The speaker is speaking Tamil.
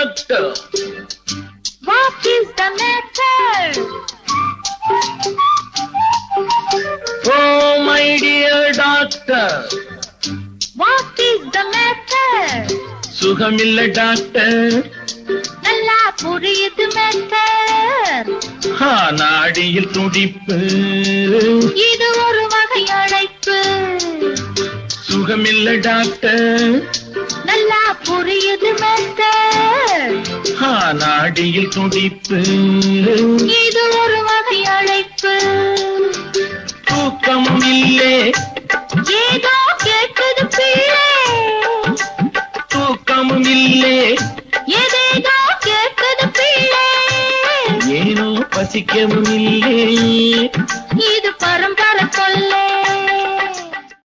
doctor. What is the matter? Oh, my dear doctor. What is the matter? சுகமில்ல டாக்டர். நல்லா புரியுது matter. நாடியில் துடிப்பு. இது ஒரு வகை அழைப்பு. சுகமில்ல டாக்டர். நல்லா புரியுது matter. நாடியில் துடிப்பு. இது ஒரு வகை அழைப்பு. தூக்கமும் இல்லே. ஏதோ கேட்குது பிள்ளை. தூக்கமும் இல்லே. ஏதேதோ கேட்குது பிள்ளை. ஏனோ பசிக்கவும் இல்லே. இது பரம்பரை கொள்ளை.